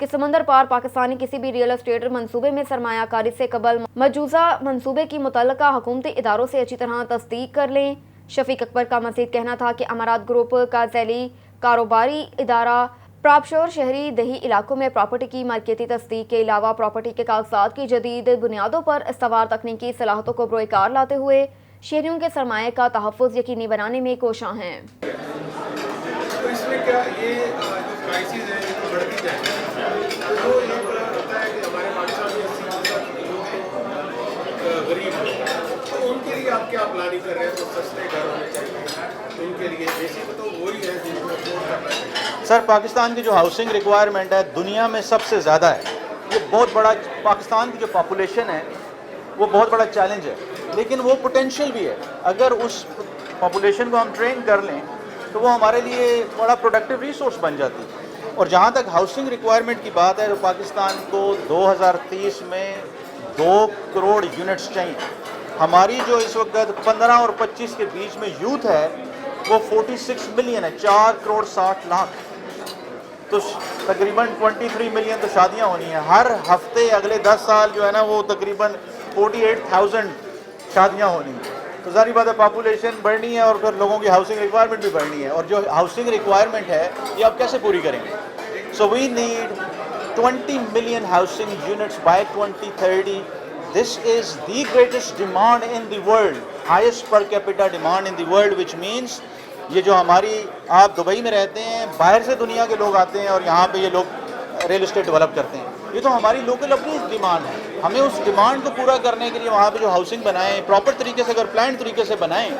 کہ سمندر پار پاکستانی کسی بھی ریئل اسٹیٹ منصوبے میں سرمایہ کاری سے قبل مجوزہ منصوبے کی متعلقہ حکومتی اداروں سے اچھی طرح تصدیق کر لیں۔ شفیق اکبر کا مزید کہنا تھا کہ امارات گروپ کا ذیلی کاروباری ادارہ پراپشور شہری دیہی علاقوں میں پراپرٹی کی ملکیتی تصدیق کے علاوہ پراپرٹی کے کاغذات کی جدید بنیادوں پر استوار تکنیکی صلاحیتوں کو بروئے کار لاتے ہوئے شہریوں کے سرمایہ کا تحفظ یقینی بنانے میں کوشاں ہیں۔ تو اس میں کیا یہ جو کرائسس ہے بڑھتی جائے تو یہ بڑا ہوتا ہے کہ ہمارے پاکستان میں لوگ غریب ہیں تو ان کے لیے آپ کیا پلاننگ کر رہے ہیں؟ تو سستے گھر ہونے چاہیے ان کے لیے بیسک تو وہی ہے جن کو افورڈ کرنا ہے۔ سر پاکستان کی جو ہاؤسنگ ریکوائرمنٹ ہے دنیا میں سب سے زیادہ ہے۔ یہ بہت بڑا پاکستان کی جو پاپولیشن ہے وہ بہت بڑا چیلنج ہے، لیکن وہ پوٹینشیل بھی ہے۔ اگر اس پاپولیشن کو ہم ٹرین کر لیں تو وہ ہمارے لیے بڑا پروڈکٹیو ریسورس بن جاتی ہے۔ اور جہاں تک ہاؤسنگ ریکوائرمنٹ کی بات ہے تو پاکستان کو 2030 میں 2 کروڑ یونٹس چاہیے۔ ہماری جو اس وقت 15 اور 25 کے بیچ میں یوتھ ہے وہ 46 ملین ہے، 4 کروڑ 60 لاکھ، تو تقریباً 23 ملین تو شادیاں ہونی ہیں ہر ہفتے۔ اگلے 10 سال جو ہے نا وہ تقریباً 48,000 شادیاں ہونی ہیں۔ تو ظاہری بات ہے پاپولیشن بڑھنی ہے اور پھر لوگوں کی ہاؤسنگ ریکوائرمنٹ بھی بڑھنی ہے، اور جو ہاؤسنگ ریکوائرمنٹ ہے یہ آپ کیسے پوری کریں گے؟ So we need 20 million housing units by 2030۔ This is the greatest demand in the world, highest per capita demand in the world, which means یہ جو ہماری، آپ دبئی میں رہتے ہیں، باہر سے دنیا کے لوگ آتے ہیں اور یہاں پہ یہ لوگ ریل اسٹیٹ ڈیولپ کرتے ہیں، یہ تو ہماری لوکل اپنی ڈیمانڈ ہے۔ ہمیں اس ڈیمانڈ کو پورا کرنے کے لیے وہاں پہ جو ہاؤسنگ بنائیں پراپر طریقے سے، اگر پلان طریقے سے بنائیں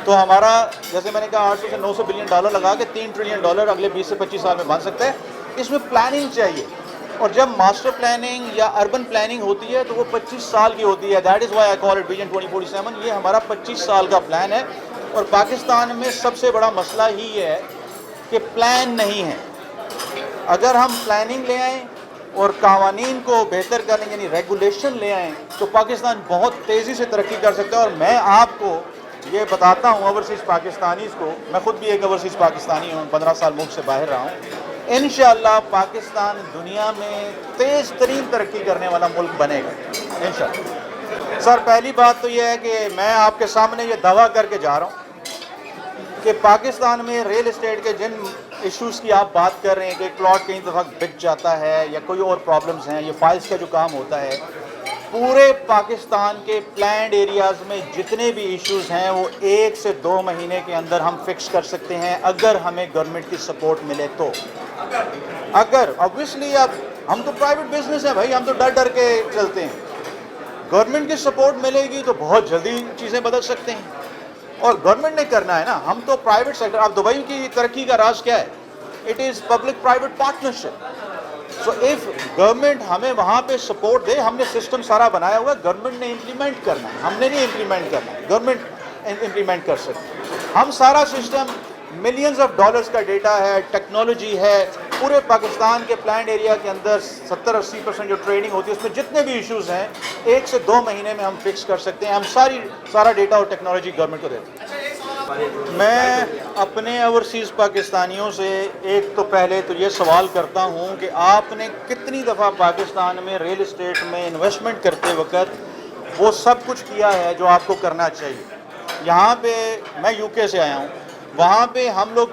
تو ہمارا، جیسے میں نے کہا، 800 سے 900 بلین ڈالر لگا کے 3 ٹریلین ڈالر اگلے 20 سے 25 سال میں بن سکتا ہے۔ اس میں پلاننگ چاہیے، اور جب ماسٹر پلاننگ یا اربن پلاننگ ہوتی ہے تو وہ 25 سال کی ہوتی ہے۔ That is why I call it vision 2047۔ یہ ہمارا 25 سال کا پلان ہے، اور پاکستان میں سب سے بڑا مسئلہ ہی یہ ہے کہ پلان نہیں ہے۔ اگر ہم پلاننگ لے آئیں اور قوانین کو بہتر کریں، یعنی ریگولیشن لے آئیں، تو پاکستان بہت تیزی سے ترقی کر سکتا ہے۔ اور میں آپ کو یہ بتاتا ہوں اوورسیز پاکستانیز کو، میں خود بھی ایک اوورسیز پاکستانی ہوں، 15 سال ملک سے باہر رہا ہوں، انشاءاللہ پاکستان دنیا میں تیز ترین ترقی کرنے والا ملک بنے گا انشاءاللہ۔ سر پہلی بات تو یہ ہے کہ میں آپ کے سامنے یہ دعویٰ کر کے جا رہا ہوں کہ پاکستان میں ریل اسٹیٹ کے جن ایشوز کی آپ بات کر رہے ہیں کہ پلاٹ کئی دفعہ بک جاتا ہے یا کوئی اور پرابلمز ہیں، یہ فائلز کا جو کام ہوتا ہے، پورے پاکستان کے پلانڈ ایریاز میں جتنے بھی ایشوز ہیں وہ 1 سے 2 مہینے کے اندر ہم فکس کر سکتے ہیں، اگر ہمیں گورنمنٹ کی سپورٹ ملے تو۔ اگر obviously اب ہم تو پرائیویٹ بزنس ہیں بھائی، ہم تو ڈر ڈر کے چلتے ہیں، گورنمنٹ کی سپورٹ ملے گی تو بہت جلدی چیزیں بدل سکتے ہیں، اور گورنمنٹ نے کرنا ہے نا، ہم تو پرائیویٹ سیکٹر۔ اب دبئی کی ترقی کا راز کیا ہے؟ It is public private partnership. So if government ہمیں وہاں پہ سپورٹ دے، ہم نے سسٹم سارا بنایا ہوا ہے، گورنمنٹ نے امپلیمنٹ کرنا ہے، ہم نے نہیں امپلیمنٹ کرنا ہے، گورنمنٹ امپلیمنٹ کر سکتے۔ ہم سارا سسٹم، ملینز آف ڈالرز کا ڈیٹا ہے، ٹیکنالوجی ہے، پورے پاکستان کے پلانڈ ایریا کے اندر 70-80% جو ٹریڈنگ ہوتی ہے اس میں جتنے بھی ایشوز ہیں 1 سے 2 مہینے میں ہم فکس کر سکتے ہیں۔ ہم سارا ڈیٹا اور ٹیکنالوجی گورنمنٹ کو دیتے ہیں۔ میں اپنے اوورسیز پاکستانیوں سے ایک تو پہلے تو یہ سوال کرتا ہوں کہ آپ نے کتنی دفعہ پاکستان میں ریل اسٹیٹ میں انویسٹمنٹ کرتے وقت وہ سب کچھ کیا ہے جو آپ کو کرنا چاہیے؟ یہاں پہ میں یو کے سے آیا ہوں، وہاں پہ ہم لوگ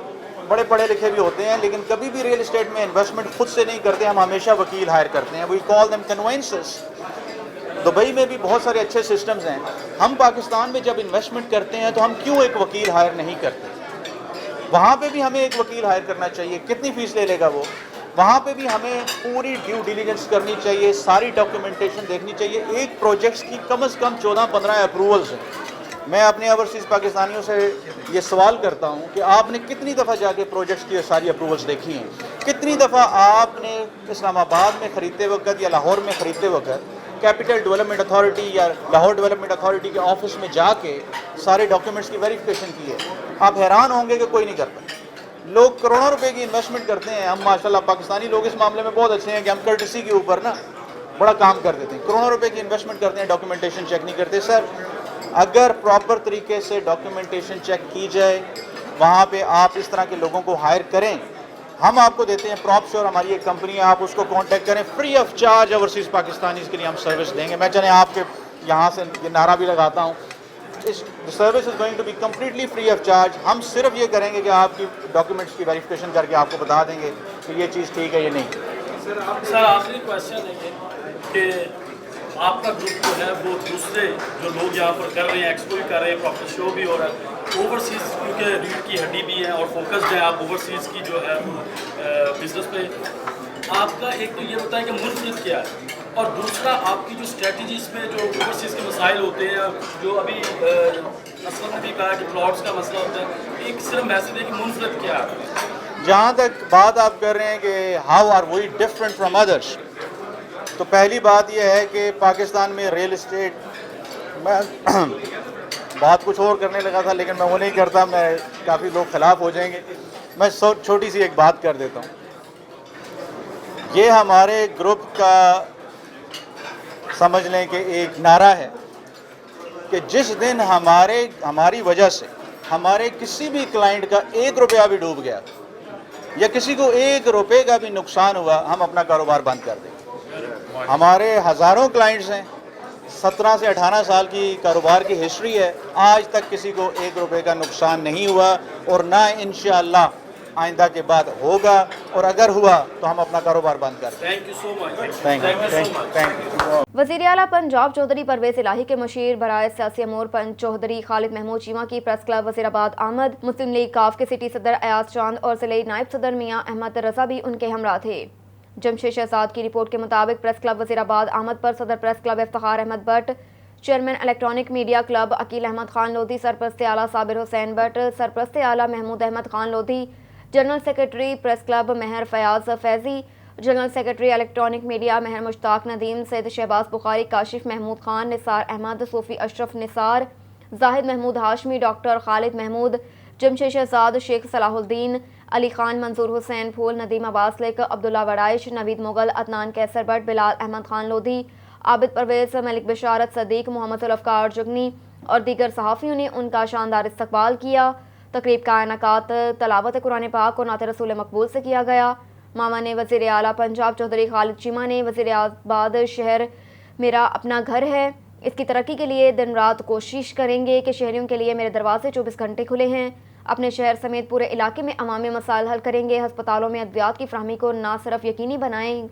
بڑے پڑھے لکھے بھی ہوتے ہیں لیکن کبھی بھی ریل اسٹیٹ میں انویسٹمنٹ خود سے نہیں کرتے، ہم ہمیشہ وکیل ہائر کرتے ہیں، وی کال دیم کنوینسز۔ دبئی میں بھی بہت سارے اچھے سسٹمز ہیں، ہم پاکستان میں جب انویسٹمنٹ کرتے ہیں تو ہم کیوں ایک وکیل ہائر نہیں کرتے؟ وہاں پہ بھی ہمیں ایک وکیل ہائر کرنا چاہیے، کتنی فیس لے لے گا وہ؟ وہاں پہ بھی ہمیں پوری ڈیو ڈیلیجنس کرنی چاہیے، ساری ڈاکیومنٹیشن دیکھنی چاہیے۔ ایک پروجیکٹس کی کم از کم 14-15 اپروولز ہیں۔ میں اپنے اوورسیز پاکستانیوں سے یہ سوال کرتا ہوں کہ آپ نے کتنی دفعہ جا کے پروجیکٹس کی ساری اپروولز دیکھی ہیں؟ کتنی دفعہ آپ نے اسلام آباد میں خریدتے وقت یا لاہور میں خریدتے وقت کیپٹل ڈیولپمنٹ اتھارٹی یا لاہور ڈیولپمنٹ اتھارٹی کے آفس میں جا کے سارے ڈاکیومنٹس کی ویریفیکیشن کی ہے؟ آپ حیران ہوں گے کہ کوئی نہیں کرتا۔ لوگ کروڑوں روپے کی انویسٹمنٹ کرتے ہیں، ہم ماشاءاللہ پاکستانی لوگ اس معاملے میں بہت اچھے ہیں کہ ہم کرٹسی کے اوپر نا بڑا کام کر دیتے ہیں، کروڑوں روپے کی انویسٹمنٹ کرتے ہیں، ڈاکیومنٹیشن چیک نہیں کرتے۔ سر اگر پراپر طریقے سے ڈاکیومنٹیشن چیک کی جائے، وہاں پہ آپ اس طرح کے لوگوں کو ہائر کریں ہم آپ کو دیتے ہیں پراپ شور، ہماری ایک کمپنی ہے، آپ اس کو کانٹیکٹ کریں، free of charge overseas Pakistanis کے لیے ہم سروس دیں گے. میں چلیں آپ کے یہاں سے یہ نعرہ بھی لگاتا ہوں، service is going to be completely free of charge. ہم صرف یہ کریں گے کہ آپ کی ڈاکیومنٹس کی ویریفیکیشن کر کے آپ کو بتا دیں گے کہ یہ چیز ٹھیک ہے یا نہیں. سر آخری کوشچن ہے کہ آپ کا گروپ جو ہے وہ دوسرے جو لوگ یہاں پر کر رہے ہیں، ایکسپو بھی کر رہے ہیں، پراپر شو بھی ہو رہا ہے، اوورسیز کیونکہ ریڑھ کی ہڈی بھی ہے اور فوکسڈ ہے آپ اوورسیز کی جو ہے بزنس پہ. آپ کا ایک تو یہ بتائیں کہ منفرد کیا ہے، اور دوسرا آپ کی جو اسٹریٹجیز میں جو اوورسیز کے مسائل ہوتے ہیں، جو ابھی اسلم نے بھی کہا کہ پلاٹس کا مسئلہ ہوتا ہے، ایک صرف میسج ہے کہ منفرد کیا ہے. جہاں تک بات آپ کر رہے ہیں کہ how are we different from others, تو پہلی بات یہ ہے کہ پاکستان میں ریئل اسٹیٹ، میں بات کچھ اور کرنے لگا تھا لیکن میں وہ نہیں کرتا، میں کافی لوگ خلاف ہو جائیں گے. میں چھوٹی سی ایک بات کر دیتا ہوں. یہ ہمارے گروپ کا سمجھ لیں کہ ایک نعرہ ہے کہ جس دن ہماری وجہ سے ہمارے کسی بھی کلائنٹ کا 1 روپیہ بھی ڈوب گیا یا کسی کو 1 روپے کا بھی نقصان ہوا، ہم اپنا کاروبار بند کر دیں. ہمارے ہزاروں کلائنٹس ہیں، 17 سے 18 سال کی کاروبار کی ہسٹری ہے، آج تک کسی کو 1 روپے کا نقصان نہیں ہوا اور نہ انشاءاللہ آئندہ کے بعد ہوگا، اور اگر ہوا تو ہم اپنا کاروبار بند کر دیں. Thank you so much. Thank you. وزیر اعلیٰ پنجاب چودھری پرویز الہی کے مشیر برائے سیاسی امور چودھری خالد محمود چیمہ کی پریس کلب وزیر آباد آمد. مسلم لیگ کاف کے سٹی صدر ایاز چاند اور ضلعی نائب صدر میاں احمد رضا بھی ان کے ہمراہ تھے. جمشید شہزاد کی رپورٹ کے مطابق پریس کلب وزیر آباد آمد پر صدر press club Iftikhar Ahmed Butt, chairman electronic media club Aqeel Ahmed Khan Lodhi, سرپرست اعلیٰ صابر حسین بٹ، سرپرست اعلیٰ Mahmood Ahmed Khan Lodhi, general secretary press club Mehr Fayyaz Faizi, general secretary electronic media Mehr Mushtaq Nadeem, Syed Shahbaz Bukhari, Kashif Mahmood Khan, Nisar Ahmed, Sufi Ashraf Nisar, Zahid Mahmood Hashmi, doctor Khalid Mahmood, Jamshed Shahzad, Sheikh صلاح الدین، علی خان، منظور حسین پھول، ندیم عباس لک، عبداللہ وڑائش، نوید مغل، عدنان کیسر بٹ، بلال احمد خان لودھی، عابد پرویز، ملک بشارت صدیق، محمد ذوالفقار جگنی اور دیگر صحافیوں نے ان کا شاندار استقبال کیا. تقریب کا انعقاد تلاوت قرآن پاک اور نعت رسول مقبول سے کیا گیا. ماما وزیر اعلیٰ پنجاب چودھری خالد چیمہ نے وزیر آباد شہر میرا اپنا گھر ہے، اس کی ترقی کے لیے دن رات کوشش کریں گے کہ شہریوں کے لیے میرے دروازے 24 گھنٹے کھلے ہیں. اپنے شہر سمیت پورے علاقے میں عوامی مسائل حل کریں گے. ہسپتالوں میں ادویات کی فراہمی کو نہ صرف یقینی بنائیں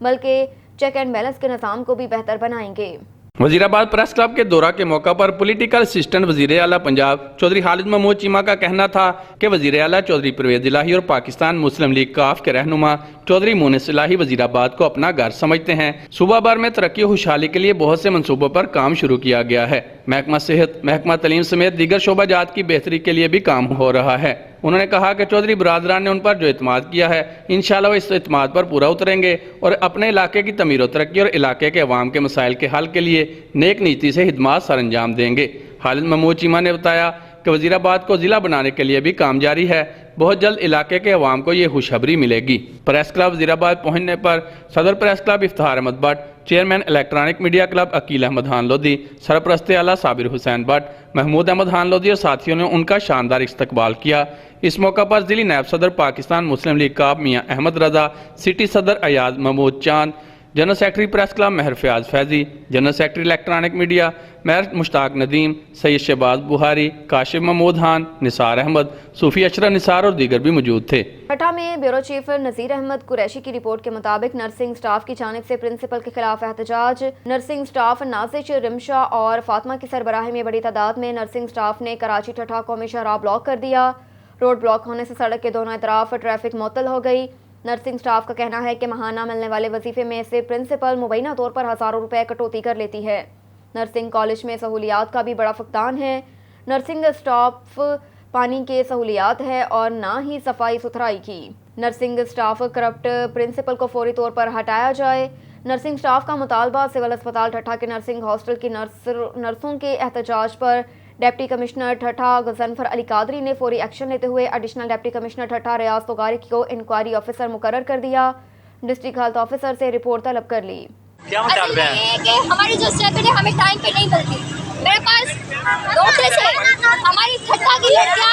بلکہ چیک اینڈ بیلنس کے نظام کو بھی بہتر بنائیں گے. وزیر آباد پریس کلب کے دورہ کے موقع پر پولیٹیکل اسسٹنٹ وزیر اعلیٰ پنجاب چودھری خالد محمود چیمہ کا کہنا تھا کہ وزیر اعلیٰ چودھری پرویز الہی اور پاکستان مسلم لیگ کاف کے رہنما چودھری مونس الہی وزیر آباد کو اپنا گھر سمجھتے ہیں. صوبہ بھر میں ترقی و خوشحالی کے لیے بہت سے منصوبوں پر کام شروع کیا گیا ہے. محکمہ صحت، محکمہ تعلیم سمیت دیگر شعبہ جات کی بہتری کے لیے بھی کام ہو رہا ہے. انہوں نے کہا کہ چودھری برادران نے ان پر جو اعتماد کیا ہے، انشاءاللہ وہ اس اعتماد پر پورا اتریں گے اور اپنے علاقے کی تعمیر و ترقی اور علاقے کے عوام کے مسائل کے حل کے لیے نیک نیتی سے خدمات سر انجام دیں گے. خالد محمود چیمہ نے بتایا کہ وزیر آباد کو ضلع بنانے کے لیے بھی کام جاری ہے. بہت جلد علاقے کے عوام کو یہ خوشخبری ملے گی. پریس کلب وزیر آباد پہنچنے پر صدر press club Iftikhar Ahmed Butt, chairman electronic media club Aqeel Ahmed Khan Lodhi, سرپرست اعلیٰ صابر حسین بٹ، محمود احمد خان لودھی اور ساتھیوں نے ان کا شاندار استقبال کیا. اس موقع پر ضلعی نائب صدر پاکستان مسلم لیگ کاف میاں احمد رضا، سٹی صدر ایاز محمود چاند، general secretary press club Mehr Fayyaz Faizi, general secretary electronic media Mehr Mushtaq Nadeem, Syed Shahbaz Bukhari, Kashif Mahmood Khan, Nisar Ahmed, Sufi Ashraf نثار اور دیگر بھی موجود تھے. ٹھٹھہ میں بیورو چیف نذیر احمد قریشی کی رپورٹ کے مطابق نرسنگ سٹاف کی جانب سے پرنسپل کے خلاف احتجاج. نرسنگ سٹاف نازش، رمشا اور فاطمہ کی سربراہی میں بڑی تعداد میں نرسنگ سٹاف نے کراچی ٹھٹھہ قومی شاہراہ بلاک کر دیا. روڈ بلاک ہونے سے سڑک کے دونوں اطراف ٹریفک معطل ہو گئی. نرسنگ سٹاف کا کہنا ہے کہ ماہانہ ملنے والے وظیفے میں سے پرنسپل مبینہ طور پر ہزاروں روپے کٹوتی کر لیتی ہے. نرسنگ کالج میں سہولیات کا بھی بڑا فقدان ہے. نرسنگ سٹاف پانی کے سہولیات ہے اور نہ ہی صفائی ستھرائی کی. نرسنگ سٹاف کرپٹ پرنسپل کو فوری طور پر ہٹایا جائے. نرسنگ سٹاف کا مطالبہ سول اسپتال ٹھٹھہ کے نرسنگ ہاسٹل کی نرسوں کے احتجاج پر ڈپٹی کمشنر ٹھٹھہ غضنفر علی قادری نے فوری ایکشن لیتے ہوئے ایڈیشنل ڈپٹی کمشنر ٹھٹھہ ریاض توغاری کو انکوائری آفیسر مقرر کر دیا. ڈسٹرکٹ ہیلتھ آفیسر سے رپورٹ طلب کر لی. کیا مطالبہ ہے کہ ہماری جو سیکنڈ ہے ہمیں ٹائم پہ نہیں ملتی. میرے پاس نوٹس ہے، ہماری ٹھٹھہ کی لڑکیاں،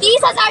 30,000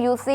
UC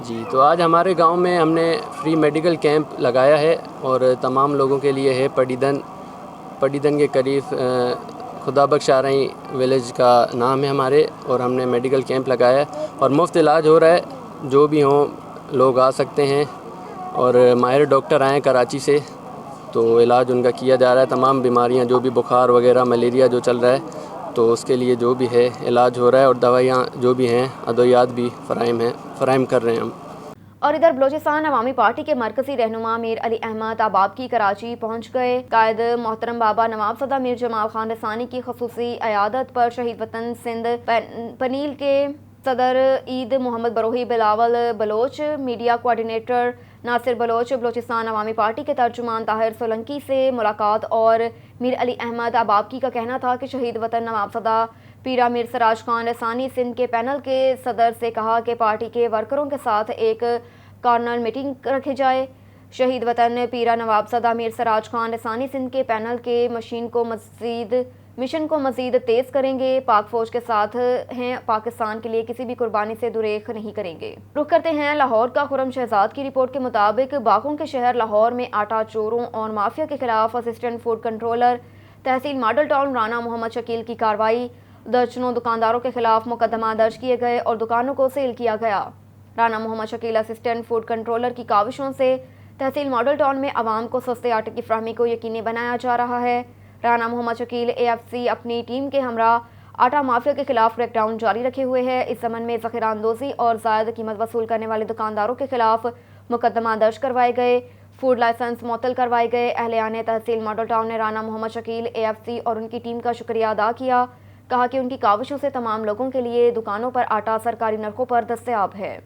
جی تو آج ہمارے گاؤں میں ہم نے فری میڈیکل کیمپ لگایا ہے اور تمام لوگوں کے لیے ہے پڑیدن کے قریب خدا بخش آرائی ولیج کا نام ہے ہمارے، اور ہم نے میڈیکل کیمپ لگایا ہے اور مفت علاج ہو رہا ہے. جو بھی ہوں لوگ آ سکتے ہیں اور ماہر ڈاکٹر آئے ہیں کراچی سے، تو علاج ان کا کیا جا رہا ہے. تمام بیماریاں جو بھی بخار وغیرہ ملیریا جو چل رہا ہے تو اس کے لیے جو بھی ہے علاج ہو رہا ہے، اور دوائیاں جو بھی ہیں ادویات بھی فراہم کر رہے ہیں ہم. اور ادھر بلوچستان عوامی پارٹی کے مرکزی رہنما میر علی احمد احباب کی کراچی پہنچ گئے. قائد محترم بابا نواب زادہ میر جمال خان رسانی کی خصوصی عیادت پر شہید وطن سندھ پنیل کے صدر عید محمد بروہی بلاول بلوچ، میڈیا کوارڈینیٹر ناصر بلوچ، بلوچستان عوامی پارٹی کے ترجمان طاہر سولنکی سے ملاقات. اور میر علی احمد احباب کا کہنا تھا کہ شہید وطن نواب زادہ پیرا میر سراج خان رسانی سندھ کے پینل کے صدر سے کہا کہ پارٹی کے ورکروں کے ساتھ ایک کارنر میٹنگ رکھی جائے. شہید وطن پیرا نواب زادہ میر سراج خان رسانی سندھ کے پینل کے مشن کو مزید تیز کریں گے. پاک فوج کے ساتھ ہیں، پاکستان کے لیے کسی بھی قربانی سے دریغ نہیں کریں گے. رخ کرتے ہیں لاہور کا. خرم شہزاد کی رپورٹ کے مطابق باغوں کے شہر لاہور میں آٹا چوروں اور مافیا کے خلاف اسسٹنٹ فوڈ کنٹرولر تحصیل ماڈل ٹاؤن رانا محمد شکیل کی کارروائی. درجنوں دکانداروں کے خلاف مقدمہ درج کیے گئے اور دکانوں کو سیل کیا گیا. رانا محمد شکیل اسسٹنٹ فوڈ کنٹرولر کی کاوشوں سے تحصیل ماڈل ٹاؤن میں عوام کو سستے آٹے کی فراہمی کو یقینی بنایا جا رہا ہے. رانا محمد شکیل AFC اپنی ٹیم کے ہمراہ آٹا مافیا کے خلاف کریک ڈاؤن جاری رکھے ہوئے ہے. اس ضمن میں ذخیرہ اندوزی اور زائد قیمت وصول کرنے والے دکانداروں کے خلاف مقدمہ درج کروائے گئے، فوڈ لائسنس معطل کروائے گئے. اہلیان تحصیل ماڈل ٹاؤن نے رانا محمد شکیل AFC اور ان کی ٹیم کا شکریہ ادا کیا. کہا کہ ان کی کاوشوں سے تمام لوگوں کے لیے دکانوں پر آٹا سرکاری نرخوں پر دستیاب ہے.